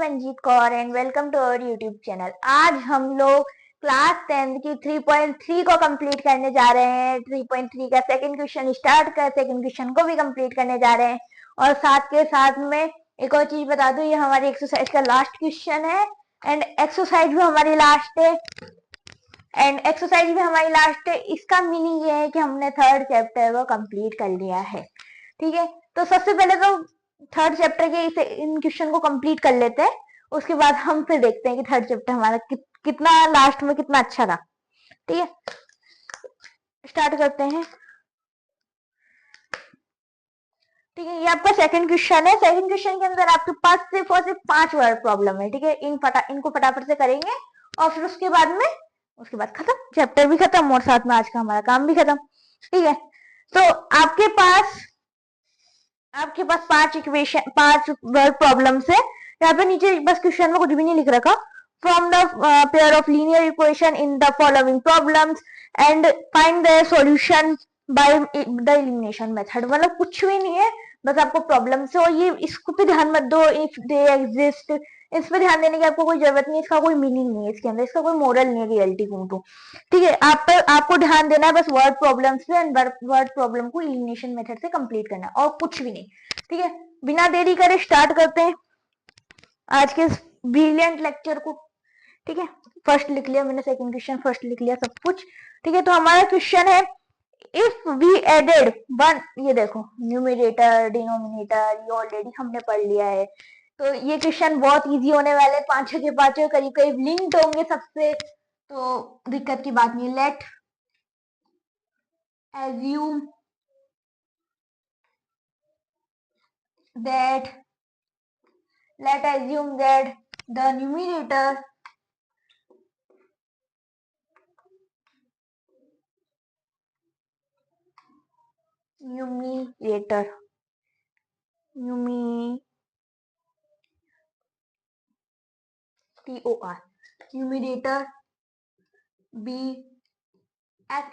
Manjeet Kaur and welcome to our YouTube channel. आज हम लोग क्लास 10 की 3.3 को कंप्लीट करने जा रहे हैं। 3.3 का सेकंड क्वेश्चन स्टार्ट कर सेकंड क्वेश्चन को भी कंप्लीट करने जा रहे हैं और साथ के साथ में एक और चीज बता दूं, ये हमारी एक्सरसाइज का लास्ट क्वेश्चन है एंड एक्सरसाइज भी हमारी लास्ट है इसका मीनिंग ये है कि हमने थर्ड चैप्टर को कंप्लीट कर लिया है। ठीक है, तो सबसे पहले तो थर्ड चैप्टर के इन क्वेश्चन को कंप्लीट कर लेते हैं, उसके बाद हम फिर देखते हैं कि थर्ड चैप्टर हमारा कितना लास्ट में कितना अच्छा था। ठीक है, स्टार्ट करते हैं। ठीक है, ये आपका सेकंड क्वेश्चन है। सेकंड क्वेश्चन के अंदर आपके पास सिर्फ और सिर्फ 5 वर्ड प्रॉब्लम है। ठीक है, इनको फटाफट से करेंगे और फिर उसके बाद खत्म, चैप्टर भी खत्म और साथ में आज का हमारा काम भी खत्म। ठीक है, तो आपके पास 5 वर्ड प्रॉब्लम्स है। यहाँ पे नीचे बस क्वेश्चन में कुछ भी नहीं लिख रखा। From the pair of linear equation in the following problems and find the solution by the elimination method. मतलब कुछ भी नहीं है, बस आपको प्रॉब्लम से, और ये इसको पे ध्यान मत दो, इफ दे एग्जिस्ट इस पे ध्यान देने की आपको कोई जरूरत नहीं है। इसका कोई मीनिंग नहीं है, इसके अंदर इसका कोई मोरल नहीं है रियलिटी को तो। ठीक है, आपको ध्यान देना है बस वर्ड प्रॉब्लम से एंड वर्ड प्रॉब्लम को एलिमिनेशन मेथड से कंप्लीट करना है और कुछ भी नहीं। ठीक है, बिना देरी करे स्टार्ट करते हैं आज के ब्रिलियंट लेक्चर को। ठीक है, फर्स्ट लिख लिया मैंने, सेकंड क्वेश्चन फर्स्ट लिख लिया, सब कुछ ठीक है। तो हमारा क्वेश्चन है इफ वी एडेड वन, ये देखो न्यूमरेटर डिनोमिनेटर ये ऑलरेडी हमने पढ़ लिया है, तो ये क्वेश्चन बहुत इजी होने वाले, 5 के 5 करीब करीब लिंक्ड होंगे सबसे, तो दिक्कत की बात नहीं। Late assume that the numerator numerator be x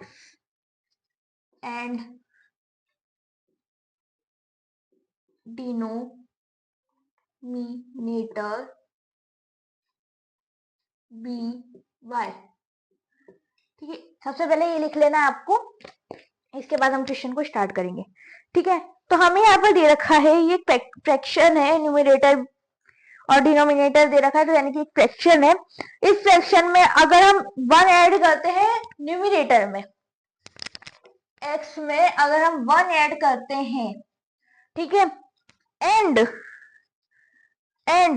and denominator be y। ठीक है, सबसे पहले ये लिख लेना है आपको, इसके बाद हम क्वेश्चन को स्टार्ट करेंगे। ठीक है, तो हमें यहाँ पर दे रखा है ये फ्रैक्शन है, न्यूमरेटर और डिनोमिनेटर दे रखा है, तो यानी कि एक फ्रैक्शन है। इस फ्रैक्शन में अगर हम 1 ऐड करते हैं न्यूमरेटर में, x में अगर हम 1 ऐड करते हैं, ठीक है, and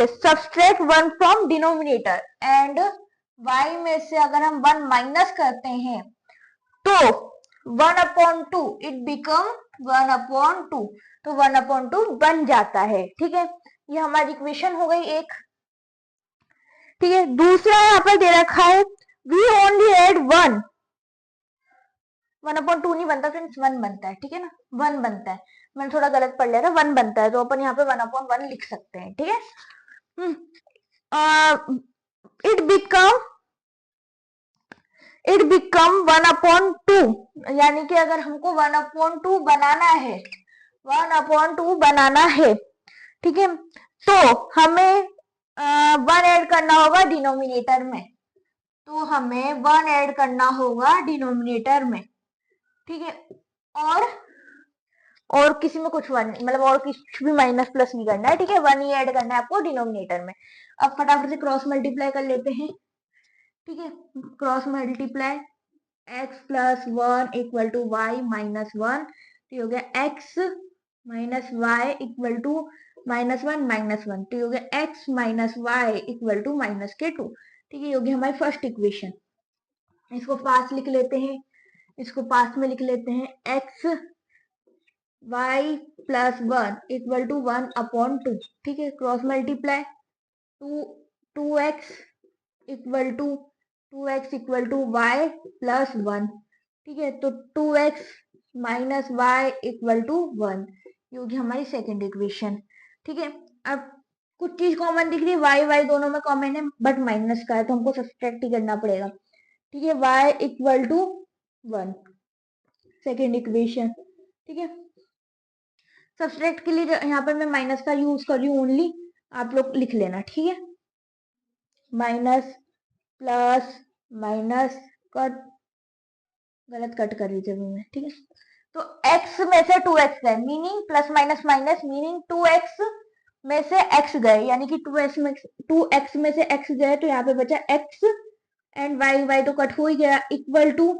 subtract 1 from denominator, and y में से अगर हम 1 माइनस करते हैं तो 1/2 इट बिकम 1/2, तो 1/2 बन जाता है। ठीक है, ये हमारी इक्वेशन हो गई एक। ठीक है, दूसरा यहाँ पर दे रखा है वी ओनली एड 1/2 नहीं बनता फ्रेंड्स, 1 बनता है। ठीक है ना, 1 बनता है, मैंने थोड़ा गलत पढ़ लिया था, 1 बनता है, तो अपन यहाँ पे 1/1 लिख सकते हैं। ठीक है, इट बिकम 1/2, यानी कि अगर हमको 1/2 बनाना है, ठीक है, तो हमें 1 ऐड करना होगा डिनोमिनेटर में, ठीक है, और किसी में कुछ 1 मतलब और कुछ भी माइनस प्लस नहीं करना है। ठीक है, 1 ही ऐड करना है आपको डिनोमिनेटर में। अब फटाफट से क्रॉस मल्टीप्लाई कर लेते हैं। ठीक है, cross multiply x plus 1 equal to y minus 1, तो हो गया x minus y equal to -1 -1, तो हो गया x minus y equal to -2। ठीक है, ये हो गया हमारी फर्स्ट इक्वेशन। इसको पास लिख लेते हैं, इसको पास में लिख लेते हैं, x y plus 1 equal to 1/2। ठीक है, cross multiply 2x equal to y plus 1। ठीक है, तो 2x minus y equal to 1, ये होगी हमारी सेकेंड इक्वेशन। ठीक है, अब कुछ चीज कॉमन दिख रही है, y दोनों में कॉमन है बट माइनस का है, तो हमको सब्सट्रैक्ट ही करना पड़ेगा। ठीक है, y equal to 1, second equation. ठीक है, सब्सट्रैक्ट के लिए यहाँ पर मैं माइनस का यूज कर रही हूँ ओनली, आप लोग लिख लेना, ठीक है। माइनस प्लस माइनस कट, गलत कट कर ली थी मैं, ठीक है। तो x में से 2x गए, meaning plus minus minus, meaning 2x में से x गए, यानी कि 2x में से x गए, तो यहाँ पे बचा x एंड y तो कट हो ही गया, इक्वल टू,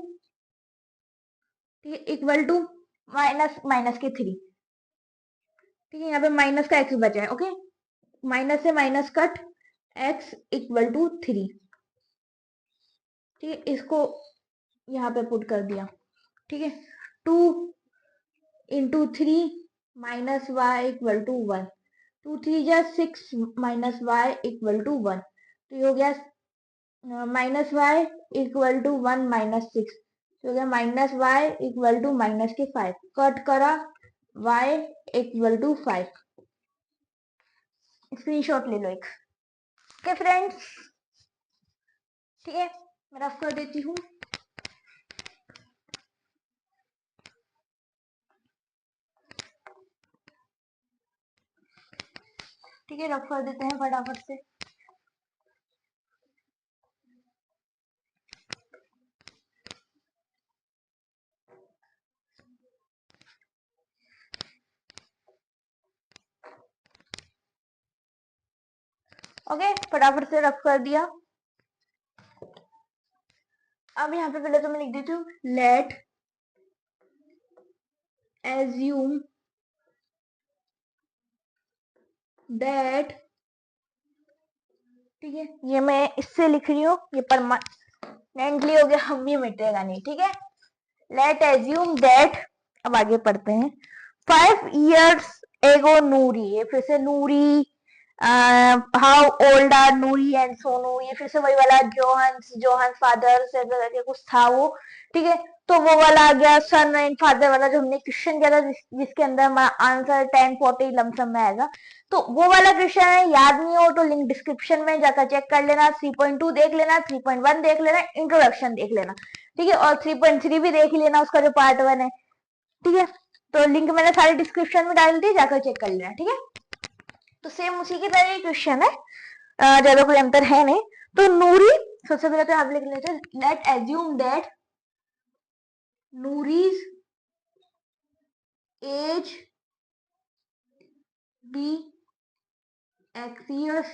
ठीक है, इक्वल टू माइनस माइनस के 3, ठीक है। यहाँ पे माइनस का x बचा है, ओके। माइनस से minus cut, x equal to 3, ठीक है। इसको यहाँ पे पुट कर दिया, ठीक है। 2 into 3 minus y equal to 1, 2 3 जा 6 माइनस वाई इक्वल टू 1, तो ये हो गया minus y equal to 1 minus 6, तो हो गया minus y equal to minus के 5, कट करा वाई इक्वल टू 5। स्क्रीनशॉट ले लो एक, ओके फ्रेंड्स, ठीक है। मैं रफ कर देती हूँ, ठीक है, रफ कर देते हैं फटाफट से। ओके, फटाफट से रफ कर दिया। अब यहाँ पे पहले तो मैं लिख देती हूँ, लेट एज्यूम दैट, ठीक है, ये मैं इससे लिख रही हूँ, ये परमानेंटली हो गया, हम ये मिटेगा नहीं, ठीक है। लेट एज्यूम दैट, अब आगे पढ़ते हैं। 5 years एगो नूरी, ये फिर से Noori, how old are Noori and Sonu, ये फिर से वही वाला जोहन फादर से करके कुछ था वो, ठीक है। तो वो वाला आ गया, सन एंड फादर वाला जो हमने क्वेश्चन किया था, जिसके अंदर आंसर 1040 लमसम में आएगा, तो वो वाला क्वेश्चन है। याद नहीं हो तो लिंक डिस्क्रिप्शन में जाकर चेक कर लेना, 3.2 देख लेना, 3.1 देख लेना, इंट्रोडक्शन देख लेना, ठीक है, और 3.3 भी देख लेना, उसका जो पार्ट 1 है, ठीक है। तो लिंक मैंने सारे डिस्क्रिप्शन में डाल दी, जाकर चेक कर लेना, ठीक है। तो सेम उसी की तरह क्वेश्चन है, ज्यादा कोई अंतर है नहीं। तो नूरी, सबसे पहले तो आप लिख लेते हैं, let assume that Noori's age be x years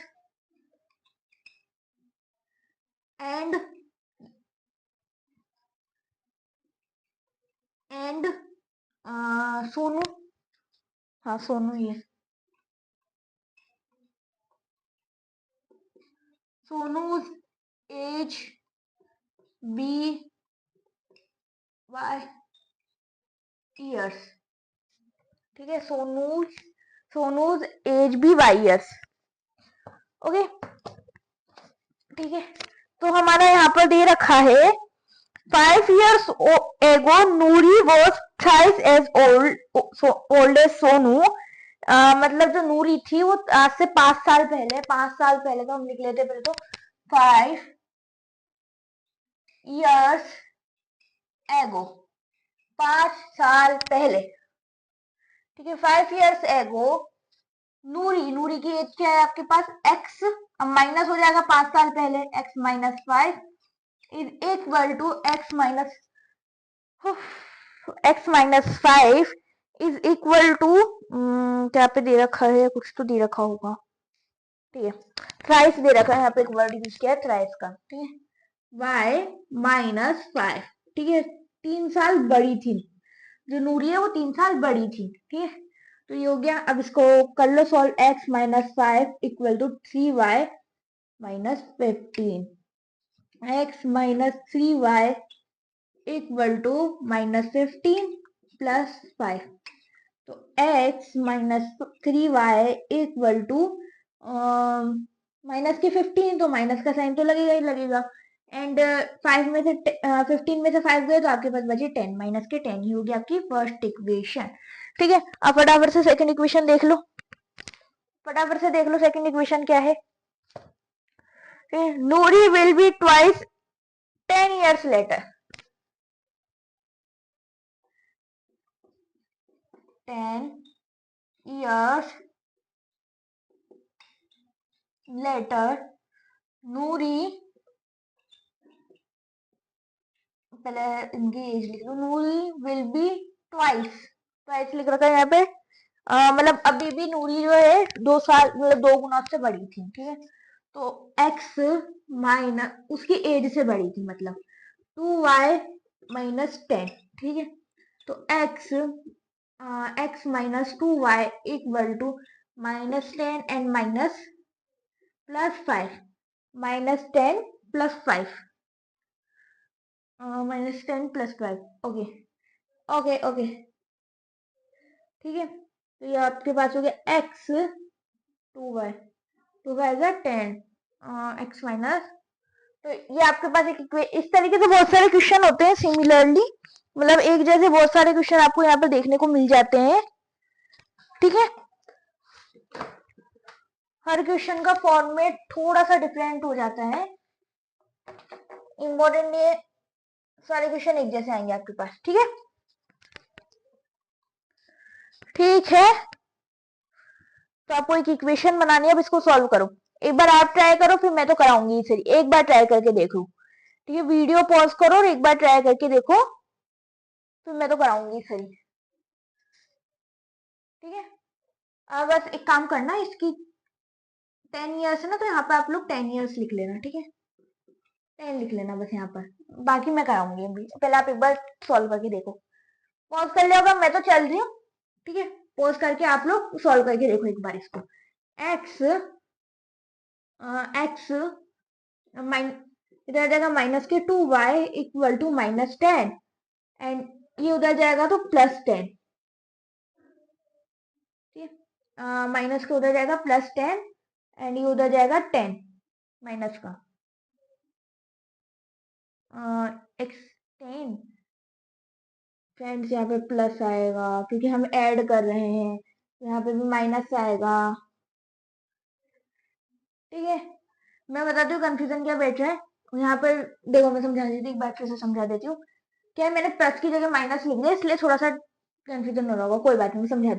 and Sonu, हाँ सोनू ही है, Sonu's age be y years, ठीक है। सोनूज एज भी y years, ओके, ठीक है। तो हमारा यहाँ पर दे रखा है 5 years ago Noori was thrice as old as Sonu, मतलब जो नूरी थी वो आज से 5 साल पहले, 5 साल पहले, तो हम लिख लेते पहले तो 5 years ago, 5 साल पहले, ठीक है। 5 years ago नूरी की एज क्या है आपके पास, x, अब माइनस हो जाएगा 5 साल पहले, x minus 5 is equal to x minus 5 is equal to, क्या पे दे रखा है, कुछ तो दे रखा होगा, ठीक है, थ्राइस दे रखा है, यहाँ पे एक वर्ड यूज किया है थ्राइस का, ठीक है। y-5, ठीक है, 3 साल बड़ी थी, जो नूरी है वो 3 साल बड़ी थी, ठीक है। तो ये हो गया, अब इसको कर लो solve, x-5 equal to 3y-15, x-3y equal to -15 plus 5, तो x-3y इक्वल टू माइनस के 15, तो माइनस का साइन तो लगेगा ही लगेगा, एंड 5 में से 15 में से 5 गए तो आपके पास बचे 10, माइनस के 10 ही होगी आपकी फर्स्ट इक्वेशन, ठीक है। अब फटाफट से सेकंड इक्वेशन देख लो, फटाफट से देख लो सेकंड इक्वेशन क्या है। Noori will be twice 10 years later, 10 years later Noori, पहले इनकी एज लिख दो, Noori will be twice, twice लिख रखा है यहाँ पे। मतलब अभी भी नूरी जो है 2 साल मतलब 2 गुना से बड़ी थी, ठीक है। तो एक्स माइनस उसकी एज से बड़ी थी, मतलब 2y-10, ठीक है। तो x minus 2y equal to -10 and +5, -10 +5, -10 +5, okay okay okay, ठीक है। तो ये आपके पास हो गया x 2y, 2 5 10, x माइनस, तो ये आपके पास इस तरीके से बहुत सारे क्वेश्चन होते हैं सिमिलरली, मतलब एक जैसे बहुत सारे क्वेश्चन आपको यहाँ पे देखने को मिल जाते हैं, ठीक है। हर क्वेश्चन का फॉर्मेट थोड़ा सा डिफरेंट हो जाता है, इम्पोर्टेंट ये सारे क्वेश्चन एक जैसे आएंगे आपके पास, ठीक है। ठीक है, तो आपको एक इक्वेशन बनानी है, अब इसको सॉल्व करो। एक बार आप ट्राई करो, फिर मैं तो कराऊंगी इसे, एक बार ट्राई करके देख लो, ठीक है। वीडियो पॉज करो और एक बार ट्राई करके देखो, फिर मैं तो कराऊंगी सही, ठीक है। अब बस एक काम करना, इसकी 10 ईयर्स है ना, तो यहाँ पे आप लोग 10 ईयर्स लिख लेना, ठीक है। 10 लिख लेना बस यहाँ पर, बाकी मैं कराऊंगी अभी, पहले आप एक बार सॉल्व करके देखो। पॉज कर लिया होगा, मैं तो चल रही हूँ, ठीक है। पॉज करके आप लोग सॉल्व करके देखो एक बार इसको। एक्स एक्स इधर जाएगा -2y इक्वल टू -10, एंड ये उधर जाएगा तो +10, ठीक है। माइनस का उधर जाएगा +10 एंड ये उधर जाएगा 10 माइनस का, x10 फ्रेंड्स, यहाँ पे प्लस आएगा क्योंकि हम ऐड कर रहे हैं, यहाँ पे भी माइनस आएगा, ठीक है। मैं बताती हूँ कंफ्यूजन क्या बैठ रहा है यहाँ पर, देखो मैं समझा देती हूँ, एक बार फिर से समझा देती हूँ। क्या मैंने प्लस की जगह माइनस लिख दिया, इसलिए थोड़ा सा कंफ्यूजन हो रहा होगा, कोई बात नहीं, मैं समझा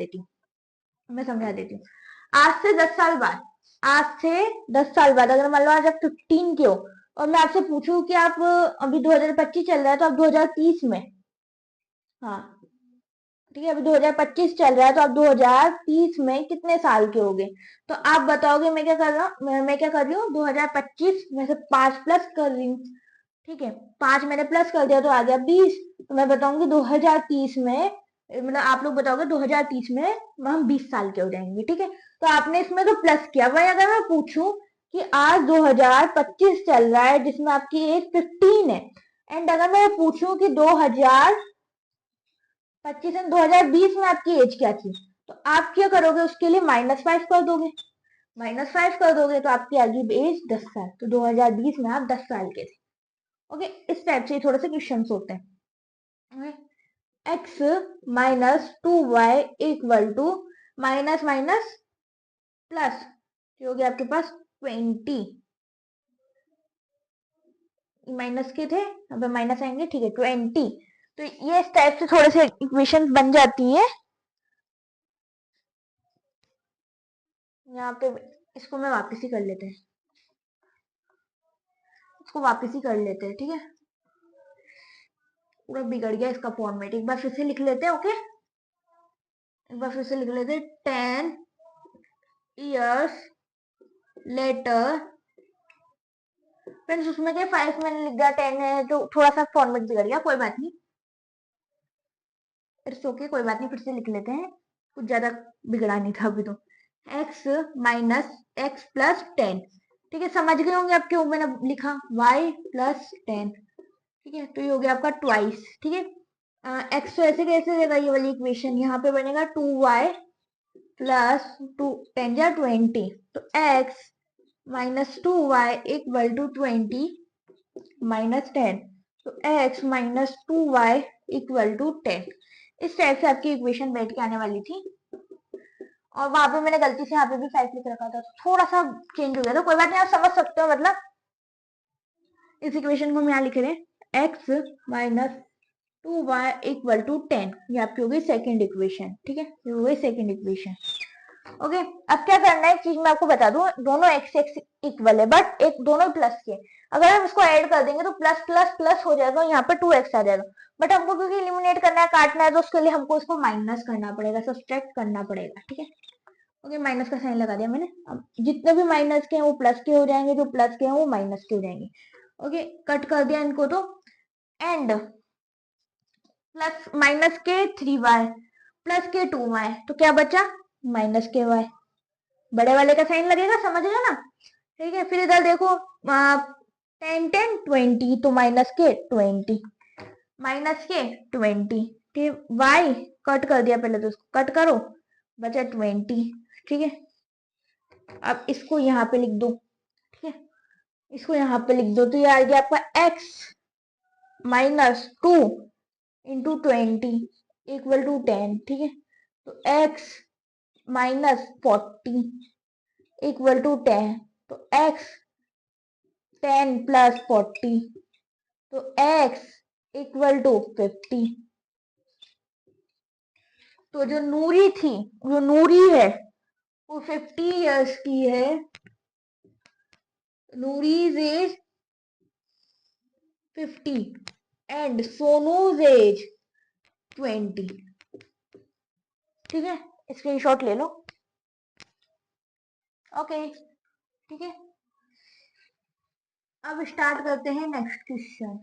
देती हूँ। आज से 10 साल बाद, आज से 10 साल बाद, अगर मान लो आज आप 15 के हो और मैं आपसे पूछूं कि आप अभी 2025 चल रहा है तो आप 2030 में, हाँ ठीक है, अभी 2025 चल रहा है तो आप 2030 में कितने साल के होगे, तो आप बताओगे। मैं क्या कर रहा हूँ, मैं क्या कर रही हूँ, 2025 में से 5 प्लस कर रही हूँ, ठीक है। 5 मैंने प्लस कर दिया तो आ गया 20, तो मैं बताऊंगी 2030 में, मतलब आप लोग बताओगे 2030 में हम 20 साल के हो जाएंगे, ठीक है। तो आपने इसमें तो प्लस किया, भाई अगर मैं पूछूं कि आज 2025 चल रहा है जिसमें आपकी एज 15 है, एंड अगर मैं पूछूं कि 2025 एंड 2020 में आपकी एज क्या थी, तो आप क्या करोगे, उसके लिए -5 कर दोगे, -5 कर दोगे तो आपकी आ गई एज 10 साल, तो 2020 में आप 10 साल के थे, ओके। इस टाइप से थोड़े से क्वेश्चन होते हैं। X -2y equal to minus minus plus, हो गया आपके पास 20, माइनस के थे, अब माइनस आएंगे, ठीक है 20। तो ये इस टाइप से थोड़े से इक्वेशन बन जाती है यहाँ पे। इसको मैं वापस ही कर लेते हैं, इसको वापस ही कर लेते हैं, ठीक है। पूरा बिगड़ गया इसका फॉर्मेट, एक बार फिर से लिख लेते हैं, ओके। एक बार फिर से लिख लेते हैं, 10 years later, फ्रेंड्स उसमें क्या 5 मैंने लिख दिया, 10 है तो थोड़ा सा फॉर्मेट बिगड़ गया, कोई बात नहीं, इट्स ओके, कोई बात नहीं, फिर से लिख लेते हैं, कुछ ज्यादा बिगड़ा नहीं था अभी तो। x माइनस x प्लस 10, ठीक है, समझ गए होंगे आपके, मैंने लिखा y प्लस 10, ठीक है। तो ये हो गया आपका ट्वाइस, ठीक है। x तो ऐसे कैसे देगा, ये वाली इक्वेशन यहाँ पे बनेगा 2y प्लस 10 या 20, तो x -2y इक्वल टू 20 -10, तो x -2y इक्वल टू 10। इस टाइप से आपकी इक्वेशन बैठ के आने वाली थी, और वहां पे मैंने गलती से यहाँ पे भी 5 लिख रखा था, तो थोड़ा सा चेंज हो गया, तो कोई बात नहीं, आप समझ सकते हो, मतलब इस इक्वेशन को हम यहाँ लिख रहे हैं, x -2y इक्वल टू 10, ये आपकी हो गई सेकेंड इक्वेशन, ठीक है, ये हो गई सेकेंड इक्वेशन। ओके, अब क्या करना है, एक चीज मैं आपको बता दूं, दोनों एक्स एक्स इक्वल है बट एक दोनों प्लस के, अगर हम इसको ऐड कर देंगे तो प्लस प्लस प्लस हो जाएगा, यहाँ पे 2x आ जाएगा, बट हमको क्योंकि एलिमिनेट करना है, काटना है, तो उसके लिए हमको इसको माइनस करना पड़ेगा, सब्सट्रैक्ट करना पड़ेगा, ठीक है। ओके, माइनस का साइन लगा दिया मैंने। अब जितने भी माइनस के हैं वो प्लस के हो जाएंगे, जो प्लस के हैं वो माइनस के हो जाएंगे। ओके, कट कर दिया इनको तो, एंड प्लस माइनस के 3y प्लस के 2y, तो क्या बचा, माइनस के y, बड़े वाले का साइन लगेगा, समझ गए ना। ठीक है, फिर इधर देखो 10 10 20, तो माइनस के 20, माइनस के 20, ठीक, y कट कर दिया, पहले तो इसको कट करो, बचा 20, ठीक है। अब इसको यहाँ पे लिख दो, ठीक है, इसको यहाँ पे लिख दो, तो ये आ गया आपका x minus 2 into 20 equal to 10, ठीक है। तो x माइनस 40 इक्वल टू 10, तो x 10 प्लस 40, तो x इक्वल टू 50। तो जो नूरी थी, जो नूरी है वो 50 इयर्स की है, नूरीज एज 50 एंड सोनूज एज 20, ठीक है, स्क्रीनशॉट ले लो। ओके, ठीक है, अब स्टार्ट करते हैं नेक्स्ट क्वेश्चन।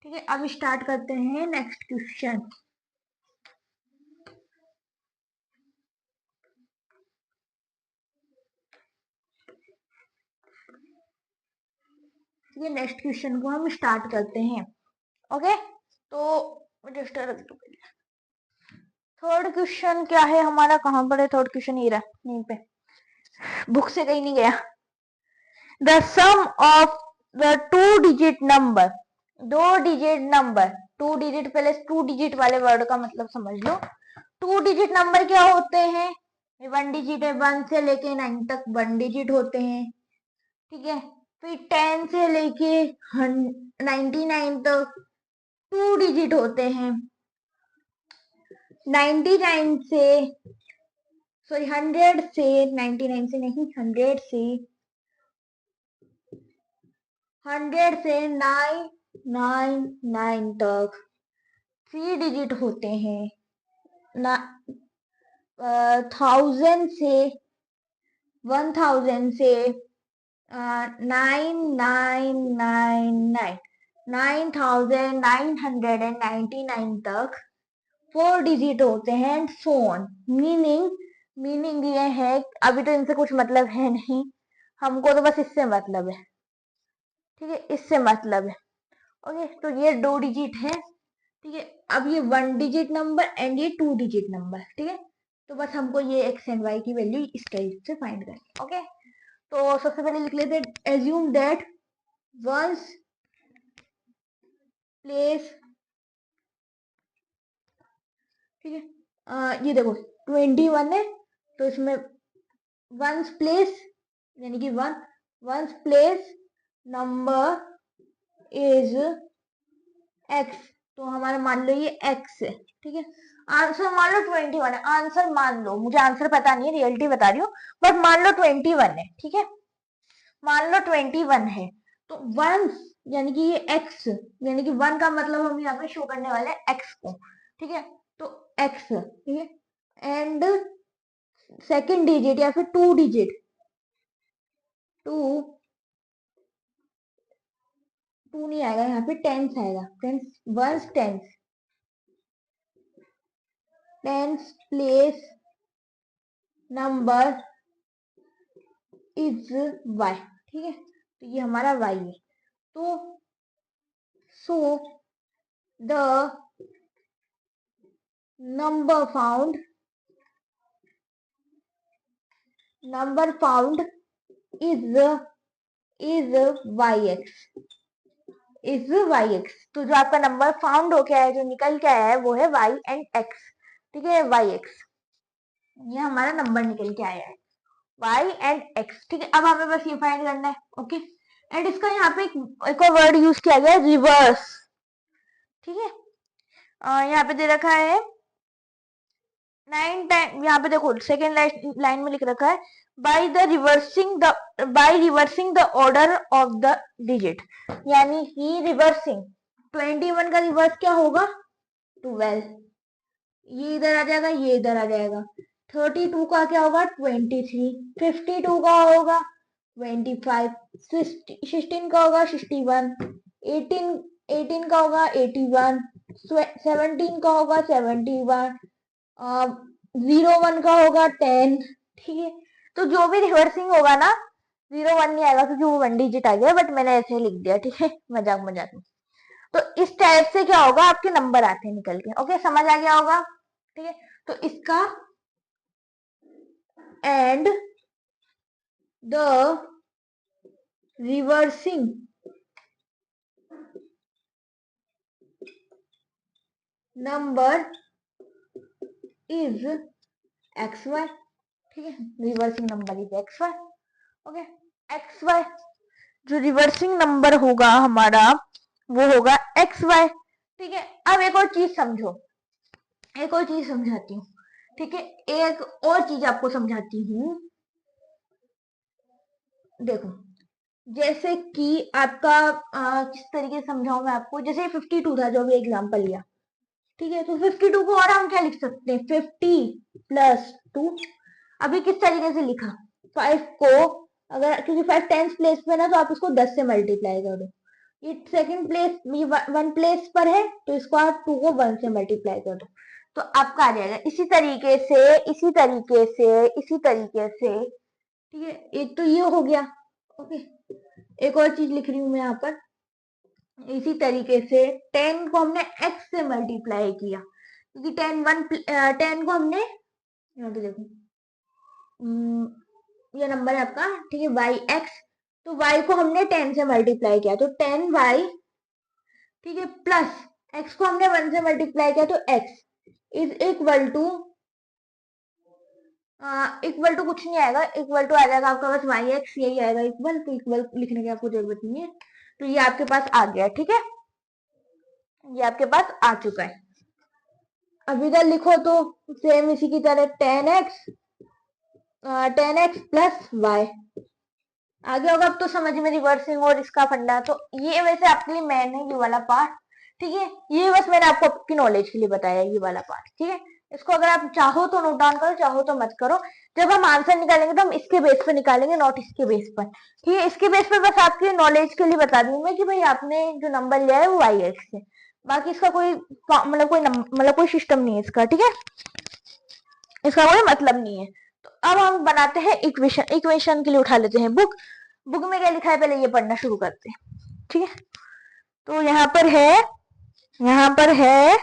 ठीक है, अब स्टार्ट करते हैं नेक्स्ट क्वेश्चन। ठीक है, नेक्स्ट क्वेश्चन को हम स्टार्ट करते हैं। ओके, तो रजिस्टर रख दो। थर्ड क्वेश्चन क्या है हमारा, कहां पर है थर्ड क्वेश्चन, ये रहा यहीं पे, बुक से कहीं नहीं गया। The sum of the two digit number, दो डिजिट नंबर, टू डिजिट, पहले टू डिजिट वाले वर्ड का मतलब समझ लो। टू डिजिट नंबर क्या होते हैं, वन डिजिट है, 1 से लेके 9 तक 1 डिजिट होते हैं, ठीक है। फिर 10 से लेके 99 तक 2 डिजिट होते हैं, 99 से, सॉरी 100 से, 99 से नहीं, 100 से, 100 से 999 तक 3 डिजिट होते हैं, ना 1000 से 1000 से 9999 9999 तक 4 डिजिट होते हैं, एंड सो ऑन। मीनिंग ये है, अभी तो इनसे कुछ मतलब है नहीं, हमको तो बस इससे मतलब है, ठीक है, इससे मतलब है। ओके, तो ये 2 डिजिट है, ठीक है। अब ये 1 डिजिट नंबर एंड ये 2 डिजिट नंबर, ठीक है। तो बस हमको ये एक्स एंड वाई की वैल्यू इस टाइप से फाइंड करनी। ओके, तो सबसे पहले लिख लेते हैं, एज्यूम दैट वंस प्लेस, ठीक है। ये देखो 21 है, तो इसमें वंस प्लेस यानी कि ones place number is x, तो हमारा मान लो ये एक्स है, ठीक है। आंसर मान लो 21 है, आंसर मान लो, मुझे आंसर पता नहीं है, रियलिटी बता रही हूँ, बट मान लो 21 है, ठीक है, मान लो 21 है। तो वंस यानी कि ये एक्स, यानी कि 1 का मतलब हम यहाँ पे शो करने वाले हैं एक्स को, ठीक है। तो एक्स, ठीक है, एंड सेकेंड डिजिट या फिर 2 डिजिट, 2 2 नहीं आएगा यहाँ पे, टेंस आएगा, tens, ones tens, tens place number is y, ठीक है, तो ये हमारा y है। तो so the number found is yx, is yx, तो जो आपका नंबर फाउंड हो गया है, जो निकल के आया है, वो है y एंड x, ठीक है, yx, ये हमारा नंबर निकल के आया है, y एंड x, ठीक है। अब हमें बस ये फाइंड करना है। ओके, एंड इसका यहाँ पे एक और वर्ड यूज किया गया है, रिवर्स, ठीक है। यहाँ पे दे रखा है 9 टाइम, यहाँ पे देखो सेकेंड लाइन में लिख रखा है by reversing the order of the digit, यानी कि रिवर्सिंग 21 का रिवर्स क्या होगा 12, ये इधर आ जाएगा, ये इधर आ जाएगा। 32 का क्या होगा 23, 52 का होगा 25, 16 का होगा 61, 18 का होगा 81, 17 का होगा 71, 01 का होगा 10। ठीक है, तो जो भी रिवर्सिंग होगा ना 01 नहीं आएगा क्योंकि वो 1 डिजिट आ गया, बट मैंने ऐसे लिख दिया। ठीक है, मजाक मजाक में। तो इस टाइप से क्या होगा आपके नंबर आते हैं निकल के। ओके, समझ आ गया होगा। ठीक है, तो इसका and the reversing number is x y. ठीक है, reversing number is x y. Okay, x y जो रिवर्सिंग नंबर होगा हमारा वो होगा एक्स वाई। ठीक है, अब एक और चीज समझो, एक और चीज समझाती हूँ। ठीक है, एक और चीज आपको समझाती हूँ। देखो, जैसे कि आपका किस तरीके से समझाऊं मैं आपको, जैसे 52 था जो भी एग्जांपल लिया। ठीक है, तो 52 को और हम क्या लिख सकते हैं 50+2। अभी किस तरीके से लिखा 5 को, अगर क्योंकि 5 टेंथ प्लेस पे ना तो आप इसको 10 से मल्टीप्लाई कर दो। ये सेकंड प्लेस, ये 1 प्लेस पर है तो इसको आप 2 को 1 से मल्टीप्लाई कर दो तो आपका आ जाएगा इसी तरीके से, इसी तरीके से, इसी तरीके से। ठीक है, एक तो ये हो गया। ओके, एक और चीज लिख रही हूं मैं यहाँ पर, इसी तरीके से 10 को हमने x से मल्टीप्लाई किया क्योंकि 10 को हमने यहाँ पे देखो ये नंबर है आपका। ठीक है, वाई एक्स, तो y को हमने 10 से मल्टीप्लाई किया तो 10y। ठीक है, प्लस x को हमने 1 से मल्टीप्लाई किया तो x इज इक्वल टू कुछ नहीं आएगा, इक्वल टू आ जाएगा आपका बस वाई एक्स, यही आएगा इक्वल, तो इक्वल लिखने की आपको जरूरत नहीं है। तो ये आपके पास आ गया। ठीक है, ये आपके पास आ चुका है। अब इधर लिखो तो सेम इसी की तरह 10x प्लस वाई आ गया होगा। अब तो समझ में रिवर्सिंग और इसका फंडा। तो ये वैसे आपके लिए मैन है ये वाला पार्ट। ठीक है, ये बस मैंने आपको आपकी नॉलेज के लिए बताया ये वाला पार्ट। ठीक है, इसको अगर आप चाहो तो नोट डाउन करो, चाहो तो मत करो। जब हम आंसर निकालेंगे तो हम इसके बेस पे निकालेंगे, नॉट इसके बेस पर। ठीक है, इसके बेस पर बस आपकी नॉलेज के लिए बता दूंगी मैं कि भाई आपने जो नंबर लिया है वो वाई एक्स है। बाकी इसका कोई कोई सिस्टम नहीं है इसका। ठीक है, इसका कोई मतलब नहीं है। तो अब हम बनाते हैं इक्वेशन। इक्वेशन के लिए उठा लेते हैं बुक। बुक में क्या लिखा है पहले ये पढ़ना शुरू करते हैं। ठीक है, तो यहाँ पर है, यहाँ पर है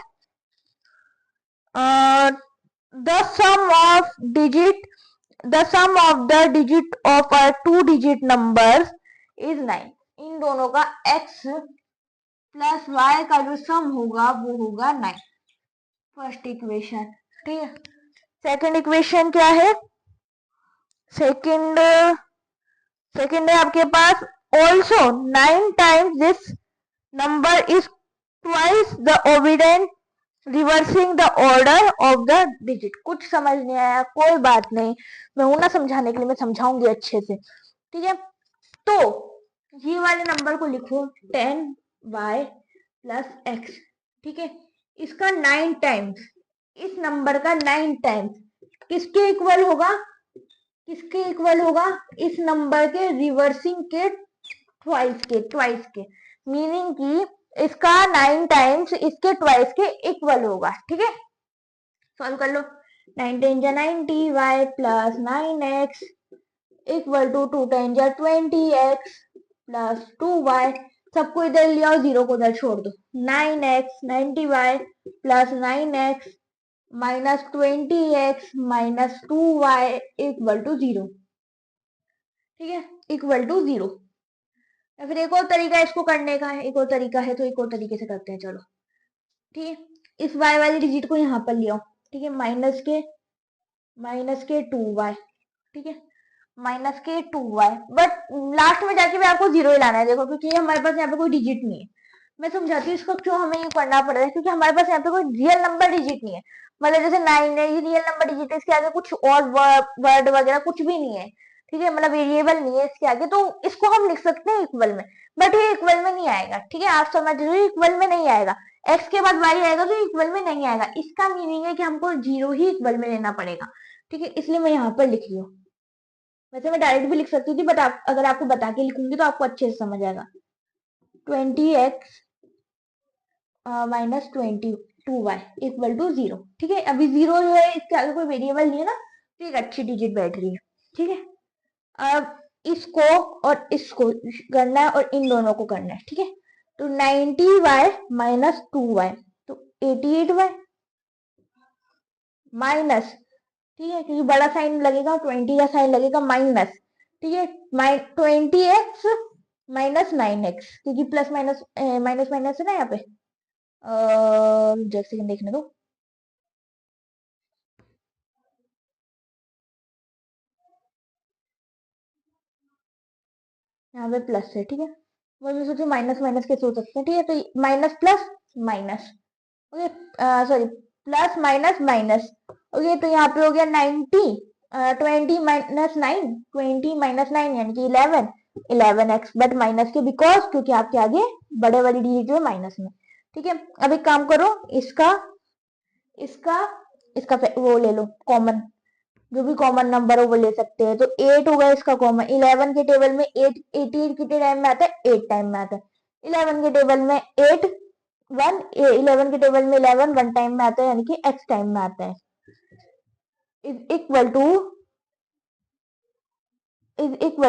the sum of digit, the sum of the digit of a 2 digit number is 9। इन दोनों का x प्लस y का जो सम होगा वो होगा 9। First equation. ठीक है, सेकंड इक्वेशन क्या है, सेकंड है आपके पास also 9 times this number is twice the obtained reversing the order of the digit. कुछ समझ नहीं आया कोई बात नहीं, मैं हूं ना समझाने के लिए, मैं समझाऊंगी अच्छे से। ठीक है, तो ये वाले नंबर को लिखो 10y प्लस x। ठीक है, इसका 9 टाइम्स, इस नंबर का 9 टाइम्स किसके इक्वल होगा, किसके इक्वल होगा, इस नंबर के रिवर्सिंग के ट्वाइस के मीनिंग की इसका 9 टाइम्स इसके ट्वाइस के इक्वल होगा। ठीक है, सॉल्व कर लो। 9 10 जा 90 y plus 9x equal to 2 10 जा 20x प्लस 2y। सबको इधर ले आओ, जीरो को उधर छोड़ दो। 9x 90y plus 9x minus 20x minus 2y equal to 0। ठीक है, इक्वल टू 0। या फिर एक और तरीका है इसको करने का, है एक और तरीका है तो एक और तरीके से करते हैं। चलो ठीक है, इस y वाली डिजिट को यहाँ पर ले आओ। ठीक है, माइनस के 2y। ठीक है, माइनस के 2y, बट लास्ट में जाके भी आपको 0 ही लाना है। देखो क्योंकि हमारे पास यहाँ पे कोई डिजिट नहीं है मैं समझाती हूँ इसको क्यों हमें ये करना पड़ रहा है, क्योंकि हमारे पास यहाँ पे कोई रियल नंबर डिजिट नहीं है। मतलब जैसे 9 है, ये रियल नंबर डिजिट है, इसके आगे कुछ और वर्ड वगैरह कुछ भी नहीं है, ठीक है, मतलब वेरिएबल नहीं है इसके आगे, तो इसको हम लिख सकते हैं इक्वल में, बट ये इक्वल में नहीं आएगा, ठीक है, आप समझ रहे हो, इक्वल में नहीं आएगा। एक्स के बाद वाई आएगा तो इक्वल में नहीं आएगा, इसका मीनिंग है कि हमको जीरो ही इक्वल में लेना पड़ेगा, ठीक है, इसलिए मैं यहाँ पर लिख रही हूँ। वैसे मैं डायरेक्ट भी लिख सकती थी, बट अगर आपको बता के लिखूंगी तो आपको अच्छे से समझ आएगा। 20x minus 22y equal to 0, ठीक है, अभी 0 जो है इसके आगे कोई वेरिएबल नहीं है ना, तो एक अच्छी डिजिट बैठ रही है, ठीक है। अब इसको और इसको करना है और इन दोनों को करना है, ठीक है। तो 90y माइनस 2y, तो 88y माइनस, ठीक है, क्योंकि बड़ा साइन लगेगा, 20 का साइन लगेगा माइनस, ठीक है, 20x माइनस 9x, क्योंकि प्लस माइनस माइनस माइनस है ना यहाँ पे, जैसे देखने दो, यहाँ पे प्लस है, ठीक है, वही मैं सोचू माइनस माइनस कैसे हो सकते हैं, ठीक है, तो minus plus minus, okay, sorry, plus minus minus, okay, तो यहाँ पे हो गया 90, 20 माइनस 9, 20 माइनस 9 यानी कि 11, 11x, बट माइनस के बिकॉज क्योंकि आपके आगे बड़े वाली डिजिट जो है माइनस में, ठीक है। अब एक काम करो, इसका इसका इसका वो ले लो कॉमन, जो भी कॉमन नंबर हो वो ले सकते हैं, तो 8 होगा इसका कॉमन, 11 के टेबल में 8, 88 कितने टाइम में आता है, 8 टाइम में आता है, 11 के टेबल में 8 1, 11 के टेबल में 11 1 टाइम में आता है, यानी कि x टाइम में आता है, इज इक्वल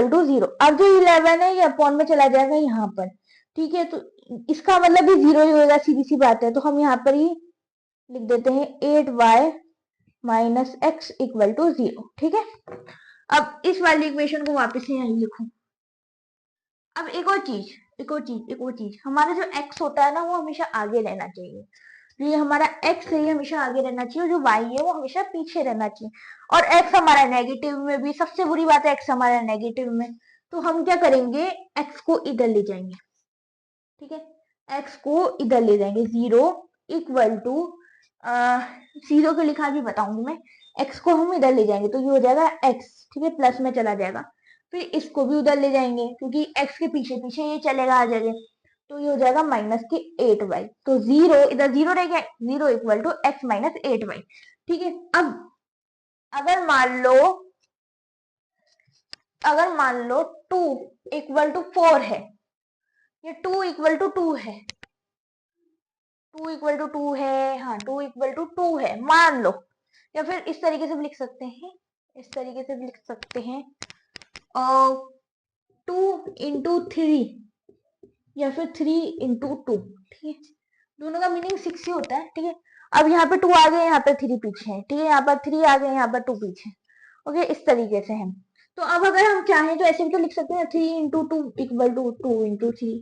टू 0। अब जो 11 है ये अपॉन में चला जाएगा यहाँ पर, ठीक है, तो इसका मतलब भी 0 ही होगा, सीधी सी बात है, तो हम यहाँ पर ही लिख देते हैं 8y minus x equal to 0, ठीक है। अब इस वाली इक्वेशन को वापस से यहीं लिखूं। अब एक और चीज, हमारा जो x होता है ना वो हमेशा आगे रहना चाहिए, जो ये हमारा x है ये हमेशा आगे रहना चाहिए, और जो y है वो हमेशा पीछे रहना चाहिए, और x हमारा नेगेटिव में भी, सबसे बुरी बात है x हमारा नेगेटिव में, तो हम क्या करेंगे, x को इधर ले जाएंगे, ठीक है, x को इधर ले जाएंगे, 0 इक्वल टू 0 के लिखा भी बताऊंगी मैं, x को हम इधर ले जाएंगे तो ये हो जाएगा x, ठीक है, प्लस में चला जाएगा, फिर इसको भी उधर ले जाएंगे क्योंकि x के पीछे पीछे ये चलेगा आ जाएगा, तो ये हो जाएगा माइनस के 8y, तो 0 इधर 0 रह गया, 0 equal to x minus 8y, ठीक है। अब अगर मान लो अगर मान लो 2 इक्वल टू 4 है, ये 2 इक्वल टू 2 है, 2 इक्वल टू 2 है, हाँ 2 इक्वल टू 2 है मान लो, या फिर इस तरीके से भी लिख सकते हैं, इस तरीके से भी लिख सकते हैं, 2 इंटू 3 या फिर 3 इंटू 2, ठीक है, दोनों का मीनिंग 6 ही होता है, ठीक है। अब यहाँ पे 2 आ गए, यहाँ पे 3 पीछे है, ठीक है, यहाँ पर 3 आ गए, यहाँ पर 2 पीछे, ओके, इस तरीके से है। तो अब अगर हम चाहें तो ऐसे भी तो लिख सकते हैं, 3 इंटू 2 इक्वल टू 2 इंटू 3,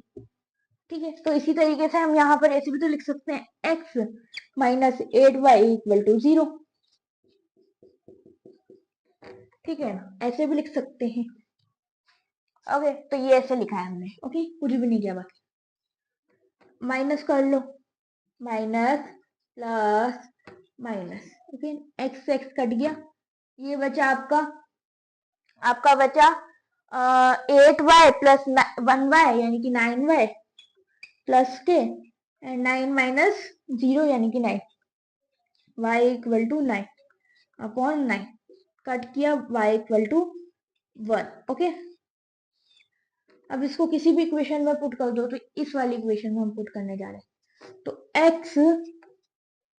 ठीक है, तो इसी तरीके से हम यहाँ पर ऐसे भी तो लिख सकते हैं, x minus 8y equal to 0, ठीक है ना, ऐसे भी लिख सकते हैं, ओके, तो ये ऐसे लिखा है हमने, ओके, कुछ भी नहीं किया, बाकी माइनस कर लो, minus plus minus, okay, X X cut गया, ये बचा आपका बचा 8y प्लस 1y यानी कि 9y प्लस के 9 माइनस 0 यानी कि 9, y equal to 9 upon 9, cut किया, y इक्वल टू 1, ओके। अब इसको किसी भी इक्वेशन में पुट कर दो, तो इस वाली इक्वेशन में हम पुट करने जा रहे हैं, तो x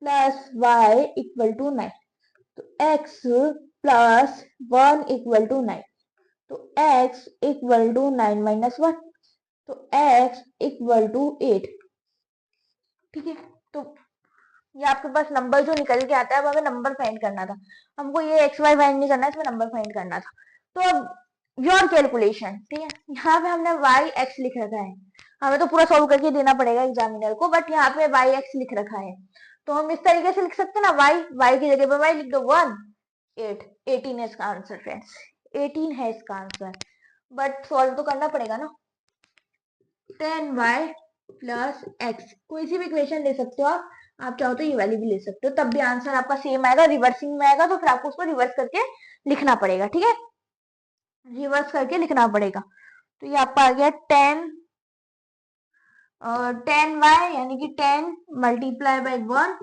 plus Y equal to 9, तो x प्लस 1 इक्वल टू 9, तो x इक्वल टू 9 माइनस 1, तो x इक्वल टू 8, ठीक है। तो ये आपके पास नंबर जो निकल के आता है, अब हमें नंबर फाइंड करना था, हमको ये एक्स वाई फाइंड नहीं करना, इसमें नंबर फाइंड करना था, तो अब योर कैलकुलेशन, ठीक है, यहाँ पे हमने वाई एक्स लिख रखा है, हमें तो पूरा सॉल्व करके देना पड़ेगा एग्जामिनर को, बट यहाँ पे वाई एक्स लिख रखा है, तो हम इस तरीके से लिख सकते हैं ना, वाई की जगह पे वाई लिख दो 1 8, 18 है इसका आंसर फ्रेंड्स, 18 है इसका आंसर, बट सॉल्व तो करना पड़ेगा ना, 10y प्लस एक्स, कोई सी भी इक्वेशन ले सकते हो आप चाहो तो ये वाली भी ले सकते हो, तब भी आंसर आपका सेम आएगा, रिवर्सिंग में आएगा तो फिर आपको उसको रिवर्स करके लिखना पड़ेगा, ठीक है, रिवर्स करके लिखना पड़ेगा। तो ये आपका आ गया 10y यानी कि 10 मल्टीप्लाई बाई 1